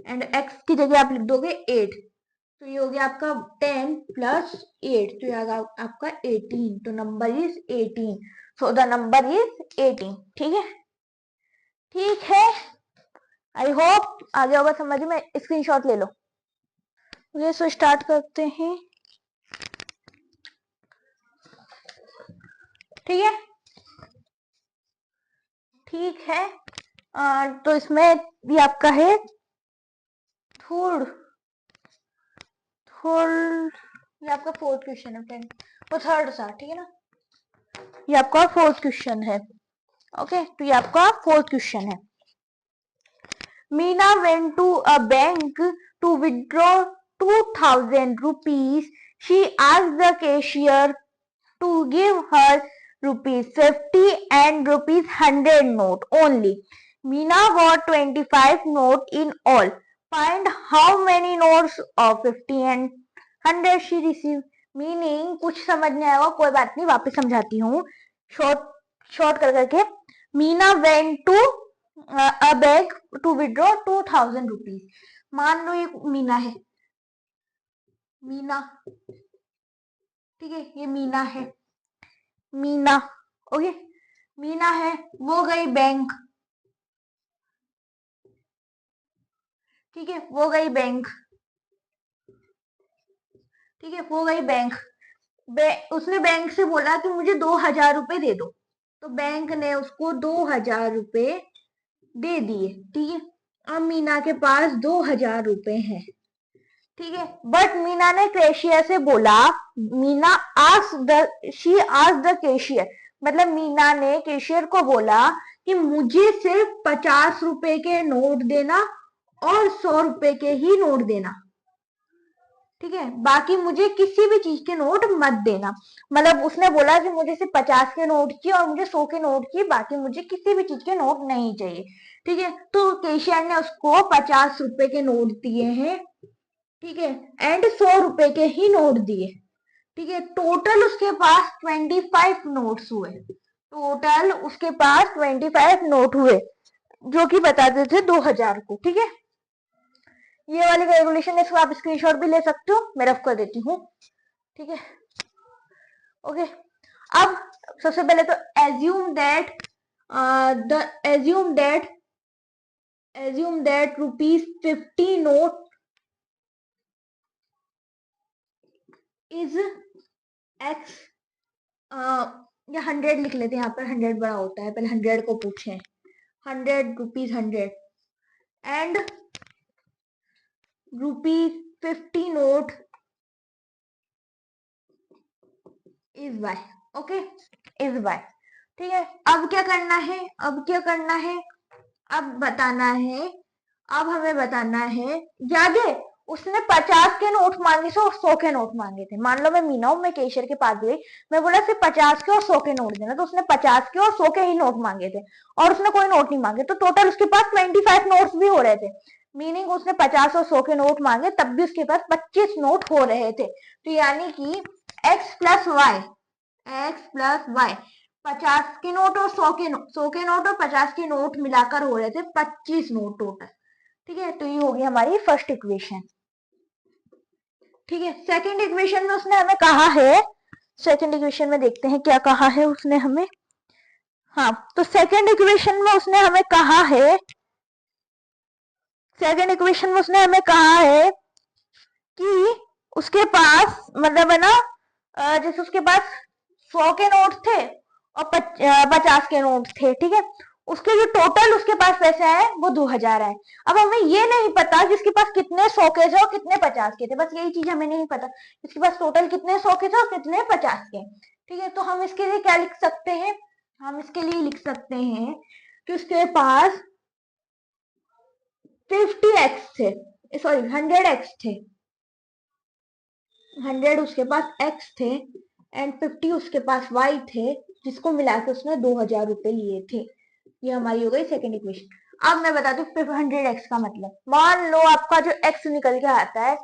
एंड x की जगह आप लिख दोगे 8, तो ये हो गया आपका 10 प्लस 8, तो ये आ गया आपका 18, तो number is 18, so the number is 18, ठीक है, ठीक है, आई होप आ गया होगा समझ में, स्क्रीनशॉट ले लो। ओके सो स्टार्ट करते हैं, ठीक है, ठीक है, तो इसमें ये आपका है थर्ड ये आपका फोर्थ क्वेश्चन है फ्रेंड, वो थर्ड सा, ठीक है ना, ये आपका फोर्थ क्वेश्चन है, ओके, तो ये आपका फोर्थ क्वेश्चन है। Meena went to a bank to withdraw 2000 rupees. She asked the cashier to give her rupees 50 and rupees 100 note only. Meena got 25 note in all. Find how many notes of 50 and 100 she received. Meaning कुछ समझ नहीं आएगा, कोई बात नहीं, वापस समझाती हूँ शॉर्ट कर करके। Meena went to a bank to withdraw 2000 rupees. मान लो ये मीना है, मीना, ठीक है, ये मीना है, मीना, ओके, मीना है, वो गई बैंक, ठीक है, वो गई बैंक, ठीक है, वो गई बैंक, उसने बैंक से बोला कि मुझे 2000 रुपए दे दो, तो बैंक ने उसको 2000 रुपए दे दिए, ठीक है, अब मीना के पास 2000 रुपए हैं, ठीक है, बट मीना ने कैशियर से बोला, Meena she asked the cashier, मतलब मीना ने कैशियर को बोला कि मुझे सिर्फ 50 रुपए के नोट देना और 100 रुपए के ही नोट देना, ठीक है, बाकी मुझे किसी भी चीज के नोट मत देना, मतलब उसने बोला कि मुझे सिर्फ 50 के नोट की और मुझे 100 के नोट की, बाकी मुझे किसी भी चीज के नोट नहीं चाहिए, ठीक है, तो कैशियर ने उसको 50 रुपए के नोट दिए हैं, ठीक है, एंड 100 रुपए के ही नोट दिए, ठीक है, टोटल उसके पास 25 नोट्स हुए, टोटल उसके पास 25 नोट हुए, जो कि बताते थे 2000 को, ठीक है, ये वाली कैलकुलेशन है, इसको आप स्क्रीनशॉट भी ले सकते हो, मैं रफ कर देती हूँ, ठीक है, ओके, अब सबसे पहले तो assume that ₹50 note is x, या 100 लिख लेते हैं, यहाँ पर 100 बड़ा होता है, पहले 100 को पूछे, 100 rupees 100 and ₹50 note is y, okay, is y, ठीक है, अब क्या करना है, अब बताना है, अब हमें बताना है, याद है उसने 50 के नोट मांगे थे और 100 के नोट मांगे थे, मान लो मैं मीना हूं, मैं केशियर के पास गई, मैं बोला सिर्फ 50 के और 100 के नोट देना, तो उसने 50 के और 100 के ही नोट मांगे थे और उसने कोई नोट नहीं मांगे, तो टोटल उसके पास 25 नोट्स भी हो रहे थे, मीनिंग उसने 50 और 100 के नोट मांगे तब भी उसके पास 25 नोट हो रहे थे, तो यानी कि x प्लस वाई, 50 के नोट और 100 के नोट और 50 के नोट मिलाकर हो रहे थे 25 नोट टोटल, ठीक है, तो ये होगी हमारी फर्स्ट इक्वेशन, ठीक है, सेकंड इक्वेशन में उसने हमें कहा है, सेकंड इक्वेशन में देखते हैं क्या कहा है उसने हमें, हाँ, तो सेकंड इक्वेशन में उसने हमें कहा है, सेकंड इक्वेशन में उसने हमें कहा है कि उसके पास, मतलब है ना, जैसे उसके पास 100 के नोट थे और 50 के नोट थे, ठीक है, उसके जो टोटल उसके पास पैसे आए वो 2000 आए, अब हमें ये नहीं पता कि इसके पास कितने 100 के थे और कितने 50 के थे, बस यही चीज हमें नहीं पता, इसके पास टोटल कितने 100 के थे और कितने 50 के, ठीक है, तो हम इसके लिए क्या लिख सकते हैं, हम इसके लिए लिख सकते हैं कि उसके पास 50x थे, सॉरी 100x थे, 100 उसके पास x थे एंड 50 उसके पास y थे, जिसको मिला के उसने 2000 रुपए लिए थे, ये हमारी हो गई सेकेंड इक्वेशन। अब मैं बताती हूँ 100x का मतलब। मान लो आपका जो x निकल के आता है,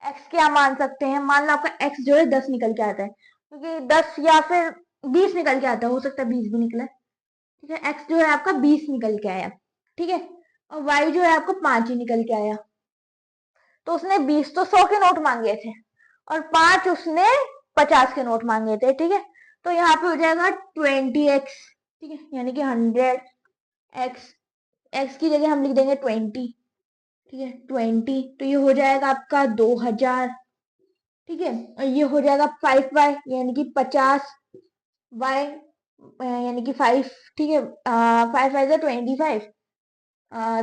x क्या मान सकते हैं, मान लो आपका x जो है 10 निकल के आता है, क्योंकि 10 या फिर 20 निकल के आता है, हो सकता है 20 भी निकले। ठीक है, x जो है आपका 20 निकल के आया। ठीक है, और y जो है आपको 5 ही निकल के आया। तो उसने 20 तो 100 के नोट मांगे थे और 5 उसने 50 के नोट मांगे थे। ठीक है, तो यहाँ पे हो जाएगा 20x। ठीक है, यानी कि 100x, x की जगह हम लिख देंगे 20। ठीक है, 20, तो ये हो जाएगा आपका 2000। ठीक है, और ये हो जाएगा 5y यानी कि 50, y यानी कि 5। ठीक है, 5 5 25,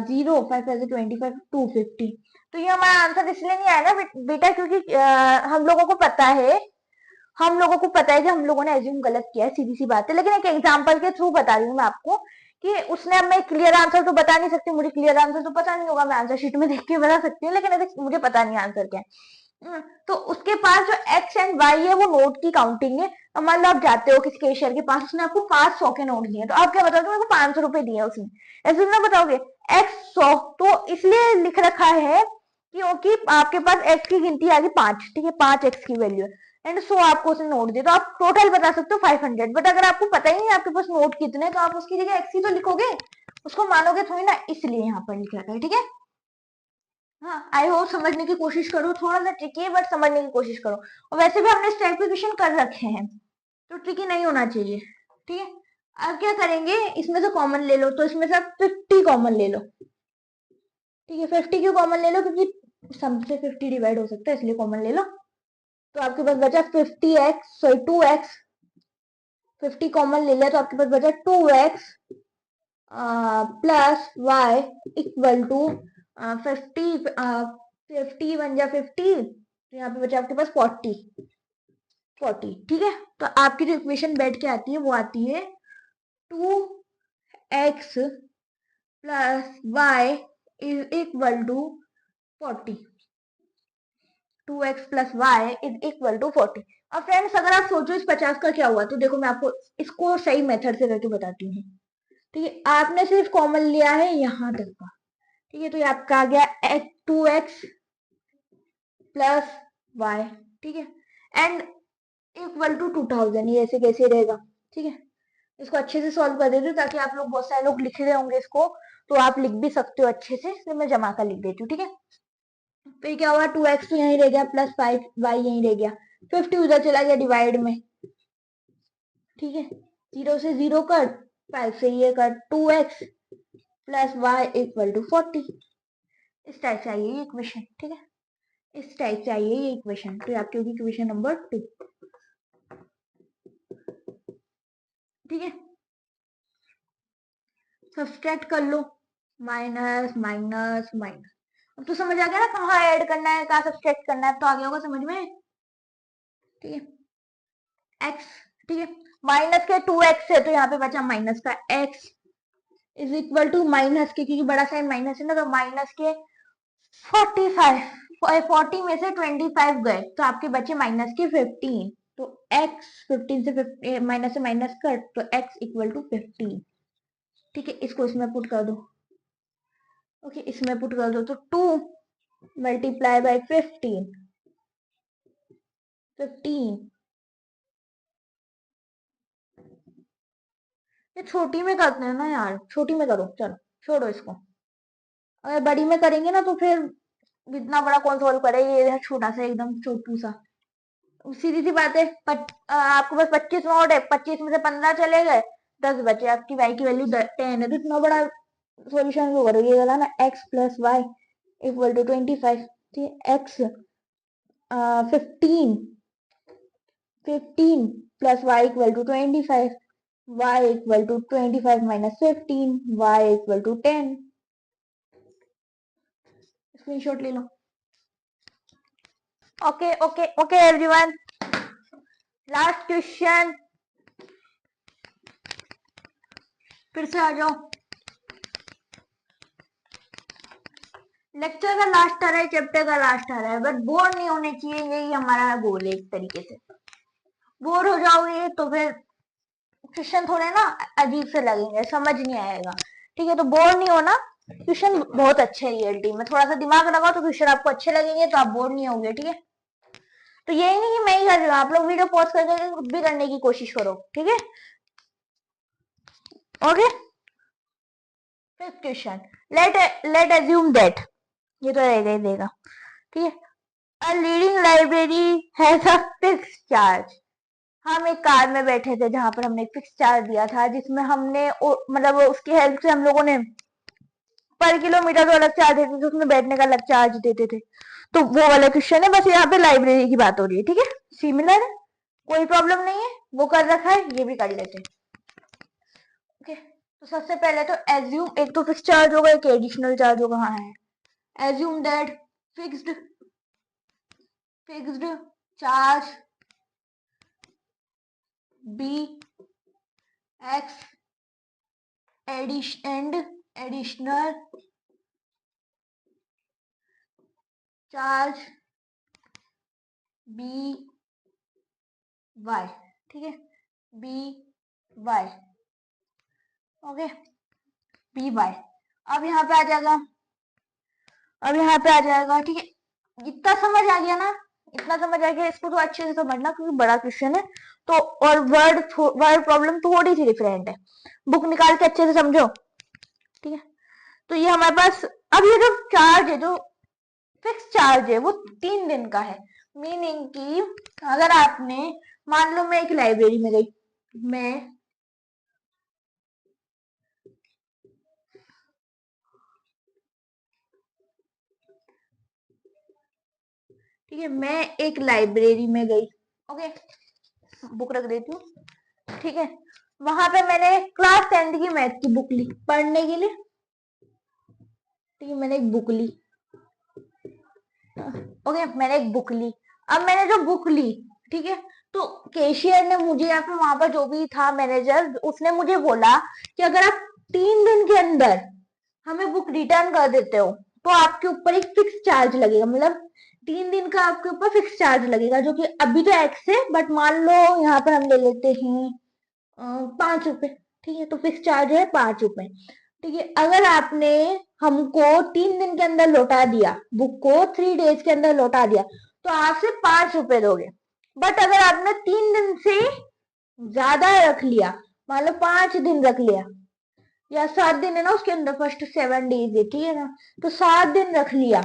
0 5 5 25, 250। तो ये हमारा आंसर इसलिए नहीं आया ना बेटा, क्योंकि हम लोगों को पता है, हम लोगों को पता है कि हम लोगों ने एज्यूम गलत किया है, सीधी सी बात है। लेकिन एक एग्जांपल के थ्रू बता रही हूँ मैं आपको कि उसने, अब मैं क्लियर आंसर तो बता नहीं सकती, मुझे क्लियर आंसर तो पता नहीं होगा, मैं आंसर शीट में देख के बता सकती हूँ, लेकिन अभी मुझे पता नहीं आंसर क्या है। तो उसके पास जो एक्स एंड वाई है वो नोट की काउंटिंग है। तो मान लो आप जाते हो किसी केशियर के पास, उसने आपको 500 के नोट दिए, तो आप क्या बताओगे, मेरे को 500 रुपए दिए उसने, ऐसे ना बताओगे। एक्स 100 तो इसलिए लिख रखा है क्योंकि आपके पास एक्स की गिनती आ गई 5। ठीक है, 5 एक्स की वैल्यू है एंड 100 आपको उसने नोट दिए, तो आप टोटल बता सकते हो 500। बट अगर आपको पता ही नहीं आपके पास नोट कितने, तो आप उसकी जगह एक्स ही तो लिखोगे, उसको मानोगे थोड़ी ना, इसलिए यहाँ पर लिख रखा है। ठीक है, हाँ, आई होप समझने की कोशिश करो, थोड़ा सा ट्रिकी है बट समझने की कोशिश करो। और वैसे भी हमने स्टेपिफिकेशन कर रखे हैं, तो ट्रिकी नहीं होना चाहिए। ठीक है, अब क्या करेंगे, इसमें से कॉमन ले लो, तो इसमें से आप 50 कॉमन ले लो। ठीक है, 50 क्यों कॉमन ले लो, क्योंकि सम से 50 डिवाइड हो सकता है, इसलिए कॉमन ले लो। तो आपके पास बचा 50x, सॉरी 2x। 50 कॉमन ले लिया तो आपके पास बचा 2x plus Y equal to 50। 50 बन जा 50, तो यहाँ पे बचा आपके पास 40। ठीक है, तो आपकी जो इक्वेशन बैठ के आती है वो आती है 2x plus y is equal to 40। 2x plus y is equal to 40। अब फ्रेंड्स अगर आप सोचो इस 50 का क्या हुआ, तो देखो मैं आपको इसको सही मेथड से करके बताती हूँ। ठीक है, आपने सिर्फ कॉमन लिया है यहाँ तक का। ठीक है, तो ये आपका आ गया 2x प्लस वाई। ठीक है, एंड इक्वल टू 2000, ये ऐसे कैसे रहेगा। ठीक है, इसको अच्छे से सॉल्व कर देती हूँ ताकि आप लोग, बहुत सारे लोग लिख रहे होंगे इसको, तो आप लिख भी सकते हो अच्छे से, तो मैं जमा कर लिख देती हूँ। ठीक है, फिर क्या हुआ, 2x तो यहीं रह गया प्लस 5y यहीं रह गया, 50 उधर चला गया डिवाइड में। ठीक है, 0 से 0 कट, 5 से ये cut, 2x plus Y equal to 40। इस टाइप से आइए ये इक्वेशन। ठीक है, इस टाइप से आइए ये इक्वेशन, तो आपकी होगी इक्वेशन नंबर 2। ठीक है, सब्सट्रैक्ट कर लो, माइनस माइनस माइनस। अब तो समझ आ गया ना कहाँ ऐड करना है, कहाँ सब्सट्रैक्ट करना है, अब तो आ गया होगा समझ में। ठीक है, x, ठीक है, माइनस के 2x है तो यहाँ पे बचा माइनस का x is equal to minus के, क्योंकि बड़ा साइन माइनस है ना, तो माइनस के 45, 40 में से 25 गए तो आपके बचे माइनस के 15। तो x 15 से माइनस से माइनस कट, तो x इक्वल टू 15। ठीक है, इसको इसमें पुट कर दो। ओके, इसमें पुट कर दो, तो 2 मल्टीप्लाई बाय 15, 15। ये छोटी में करते हैं ना यार, छोटी में करो, चलो छोड़ो इसको। अगर बड़ी में करेंगे ना तो फिर इतना बड़ा कौन सॉल्व करेगा, ये छोटा सा एकदम छोटू सा। सीधी सी बात है, आपके पास 25 नोट है, 25 में से 15 चले गए, 10 बचे, आपकी वाई की वैल्यू 10 है, तो इतना बड़ा सॉल्यूशन को करोगे, ये वाला ना, x plus Y equal to 25। ठीक है, x 15, 15 plus Y equal to 25, y equal to 25 minus 15, y equal to 10। Screenshot ले लो। Okay okay okay everyone, last question, फिर से आ जाओ। लेक्चर का लास्ट आ रहा है, चैप्टर का लास्ट आ रहा है, बट बोर नहीं होने चाहिए, यही हमारा गोल है। एक तरीके से बोर हो जाओगे तो फिर क्वेश्चन थोड़े ना अजीब से लगेंगे, समझ नहीं आएगा, ठीक है। तो बोर नहीं होना, क्वेश्चन बहुत अच्छे है रियलिटी में, थोड़ा सा दिमाग लगाओ तो क्वेश्चन आपको अच्छे लगेंगे, तो आप बोर नहीं होंगे, ठीक है। तो यही नहीं कि मैं ही कर रही हूँ, आप लोग वीडियो पॉज करके खुद भी करने की कोशिश करो, ठीक है। Okay, fifth question, late assume that, ये तो रहेगा ही देगा, ठीक है। A leading library has a fix charge. हम एक कार में बैठे थे जहां पर हमने फिक्स चार्ज दिया था, जिसमें हमने मतलब उसकी हेल्प से हम लोगों ने पर किलोमीटर तो अलग चार्ज देते थे, उसमें बैठने का अलग चार्ज देते थे। तो वो वाला क्वेश्चन है, बस यहाँ पे लाइब्रेरी की बात हो रही है, ठीक है। सिमिलर है, कोई प्रॉब्लम नहीं है, वो कर रखा है, ये भी कर लेते हैं। ओके, तो सबसे पहले तो एज्यूम, एक तो फिक्स चार्ज होगा, एक एडिशनल चार्ज होगा, हाँ है। Assume that fixed charge be x additional charge be y, ठीक है, be y, okay, be y. अब यहाँ पे आ जाएगा, अब यहाँ पे आ जाएगा, ठीक है। इतना समझ आ गया ना, इतना समझ आ गया, इसको तो अच्छे से समझना क्योंकि बड़ा क्वेश्चन है। तो और वर्ड प्रॉब्लम थोड़ी सी डिफरेंट है, बुक निकाल के अच्छे से समझो, ठीक है। तो ये हमारे पास, अब ये जो चार्ज है, जो फिक्स चार्ज है, वो 3 दिन का है। मीनिंग कि अगर आपने, मान लो मैं एक लाइब्रेरी में गई, मैं ठीक है, मैं एक लाइब्रेरी में गई, ओके, बुक रख देती हूँ, ठीक है। वहां पे मैंने क्लास 10th की मैथ की बुक ली पढ़ने के लिए, ठीक है, मैंने एक बुक ली, ओके, मैंने एक बुक ली। अब मैंने जो बुक ली, ठीक है, तो कैशियर ने मुझे, या फिर वहां पर जो भी था मैनेजर, उसने मुझे बोला कि अगर आप 3 दिन के अंदर हमें बुक रिटर्न कर देते हो तो आपके ऊपर एक फिक्स चार्ज लगेगा, मतलब 3 दिन का आपके ऊपर फिक्स चार्ज लगेगा, जो कि अभी तो एक्स है, बट मान लो यहाँ पर हम ले लेते हैं 5 रुपए, ठीक है, तो फिक्स चार्ज है 5 रुपए, ठीक है। अगर आपने हमको 3 दिन के अंदर लौटा दिया, बुक को 3 days के अंदर लौटा दिया, तो आपसे 5 रुपए दोगे। बट अगर आपने 3 दिन से ज्यादा रख लिया, मान लो 5 दिन रख लिया, या 7 दिन है ना उसके अंदर, फर्स्ट 7 days है, ठीक है ना, तो 7 दिन रख लिया,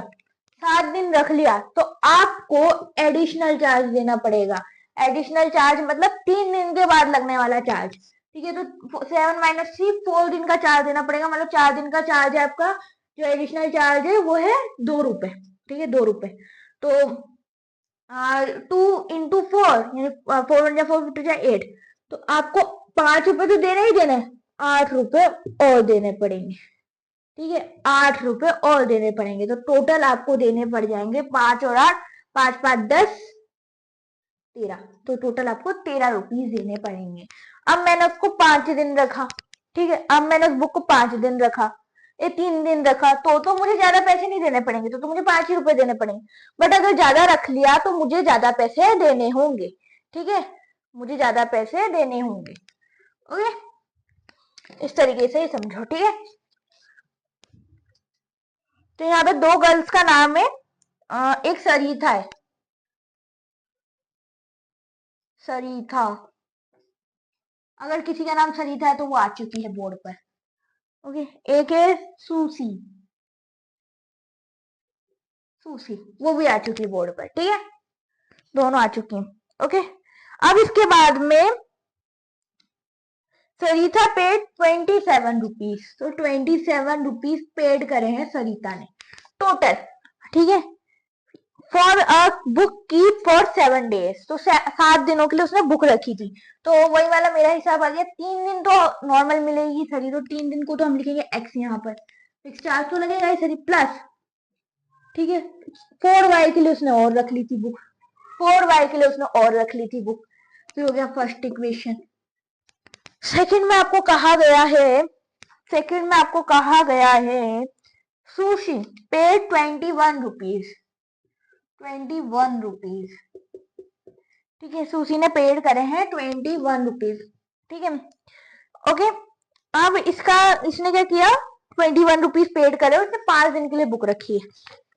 7 दिन रख लिया, तो आपको एडिशनल चार्ज देना पड़ेगा। एडिशनल चार्ज मतलब 3 दिन के बाद लगने वाला चार्ज, ठीक है। तो 7 - 3 4 दिन का चार्ज देना पड़ेगा, मतलब 4 दिन का चार्ज है आपका, जो एडिशनल चार्ज है वो है 2 रुपए, ठीक है, 2 रुपए। तो 2 × 4 यानी 4 × 4 = 8, तो आपको 5 रुपए तो देने ही देने, 8 रुपए और देने पड़ेंगे, ठीक है, 8 रुपए और देने पड़ेंगे। तो टोटल आपको देने पड़ जाएंगे 5 और 8, 5 × 5 = 10, 13, तो टोटल आपको 13 रुपीज देने पड़ेंगे। अब मैंने उसको 5 दिन रखा, ठीक है, अब मैंने उस बुक को 5 दिन रखा, ये 3 दिन रखा, तो मुझे ज्यादा पैसे नहीं देने पड़ेंगे, तो मुझे 5 ही रुपए देने पड़ेंगे। बट अगर ज्यादा रख लिया तो मुझे ज्यादा पैसे देने होंगे, ठीक है, मुझे ज्यादा पैसे देने होंगे, ओके, इस तरीके से समझो, ठीक है। तो यहाँ पे 2 गर्ल्स का नाम है, एक सरिता है, सरिता, अगर किसी का नाम सरिता है तो वो आ चुकी है बोर्ड पर, ओके। एक है सूसी, सूसी, वो भी आ चुकी है बोर्ड पर, ठीक है, दोनों आ चुकी हैं, ओके। अब इसके बाद में सरिता पेड 27 रुपीज, तो 27 रुपीज पेड करे हैं सरिता ने टोटल, ठीक है, for a book keep for 7 days, तो 7 दिनों के लिए उसने बुक रखी थी। तो वही वाला मेरा हिसाब आ गया, 3 दिन तो नॉर्मल मिलेगी सरी, तो 3 दिन को तो हम लिखेंगे एक्स, यहाँ पर फिक्स चार्ज तो लगेगा ही सरी, प्लस, ठीक है, 4y के लिए उसने और रख ली थी बुक, 4y के लिए उसने और रख ली थी बुक, तो हो गया फर्स्ट इक्वेशन। सेकंड में आपको कहा गया है, सेकंड में आपको कहा गया है सुशी पेड 21 रुपीज, 21 रुपीज, ठीक है, सुशी ने पेड करे हैं 21 रुपीज, ठीक है। ओके, अब इसका इसने क्या किया, 21 रुपीज पेड करे, उसने 5 दिन के लिए बुक रखी है,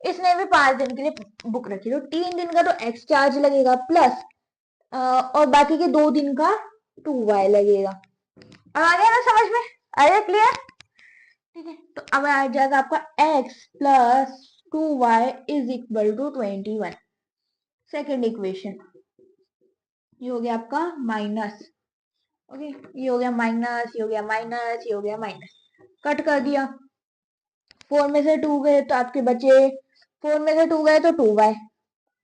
इसने भी 5 दिन के लिए बुक रखी है, तो 3 दिन का तो एक्स चार्ज लगेगा प्लस और बाकी के 2 दिन का 2y लगेगा। आ गया ना समझ में, आया क्लियर? ठीक है, तो अब आ जाएगा आपका x plus 2y is equal to 21, second equation. ये हो गया आपका माइनस, ओके, ये हो गया माइनस, ये हो गया माइनस, ये हो गया माइनस, कट कर दिया, 4 में से 2 गए तो आपके बचे, 4 में से 2 गए तो 2y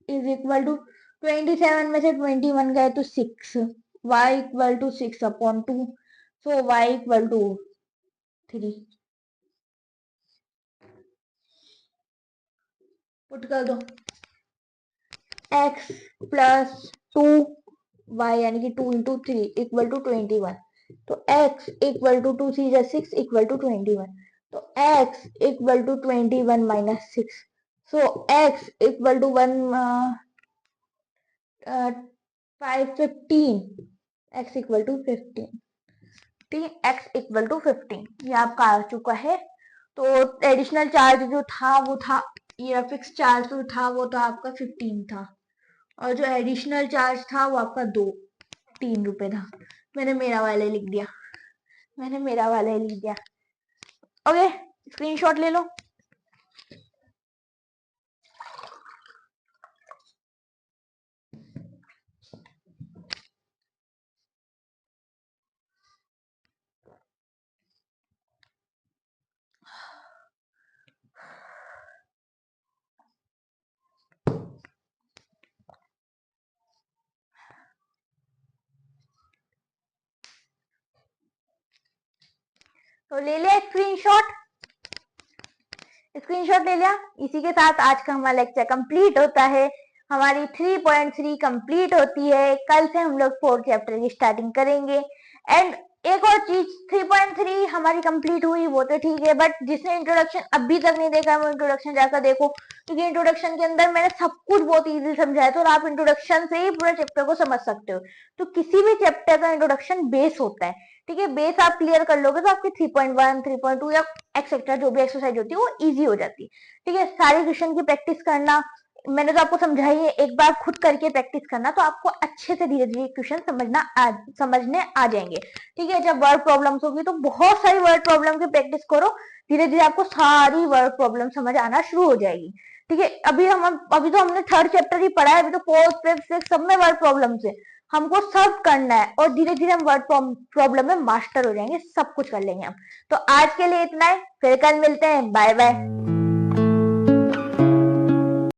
इज इक्वल टू 27 में से 21 गए तो 6, y equal to 6 upon 2, so y equal to 3, put कर दो, x प्लस 2y यानी कि 2 इंटू 3 इक्वल टू 21, तो x equal to 2 3 6 equal to 21, तो x equal to 21 minus 6, so x equal to 15, x equal to 15, x equal to 15, ये आपका आ चुका है। तो एडिशनल चार्ज जो था वो था, ये फिक्स चार्ज जो था वो तो आपका 15 था, और जो एडिशनल चार्ज था वो आपका 3 रुपए था। मैंने मेरा वाला लिख दिया, मैंने मेरा वाला लिख दिया। ओके, स्क्रीनशॉट ले लो। तो ले लिया स्क्रीनशॉट, स्क्रीनशॉट ले लिया। इसी के साथ आज का हमारा लेक्चर कंप्लीट होता है, हमारी 3.3 कंप्लीट होती है। कल से हम लोग 4 चैप्टर की स्टार्टिंग करेंगे। एंड एक और चीज, 3.3 हमारी कंप्लीट हुई वो तो ठीक है, बट जिसने इंट्रोडक्शन अभी तक नहीं देखा वो इंट्रोडक्शन जाकर देखो, क्योंकि इंट्रोडक्शन के अंदर मैंने सब कुछ बहुत इजी समझाया था, और आप इंट्रोडक्शन से ही पूरे चैप्टर को समझ सकते हो। तो किसी भी चैप्टर का इंट्रोडक्शन बेस होता है, ठीक है, बेस आप क्लियर कर लोगे तो आपकी 3.1 3.2 या एक्सेट्रा जो भी एक्सरसाइज होती है वो इजी हो जाती है। ठीक है, सारे क्वेश्चन की प्रैक्टिस करना, मैंने तो आपको समझाई है, एक बार खुद करके प्रैक्टिस करना तो आपको अच्छे से धीरे धीरे क्वेश्चन समझने आ जाएंगे। ठीक है, जब वर्ड प्रॉब्लम्स होगी तो बहुत सारी वर्ड प्रॉब्लम की प्रैक्टिस करो, धीरे धीरे आपको सारी वर्ड प्रॉब्लम समझ आना शुरू हो जाएगी। ठीक है, अभी तो हमने 3rd चैप्टर ही पढ़ा है, अभी तो 4th 5th 6th सब में वर्ड प्रॉब्लम है, हमको सब करना है, और धीरे धीरे हम वर्ड प्रॉब्लम में मास्टर हो जाएंगे, सब कुछ कर लेंगे हम। तो आज के लिए इतना है, फिर कल मिलते हैं, बाय बाय।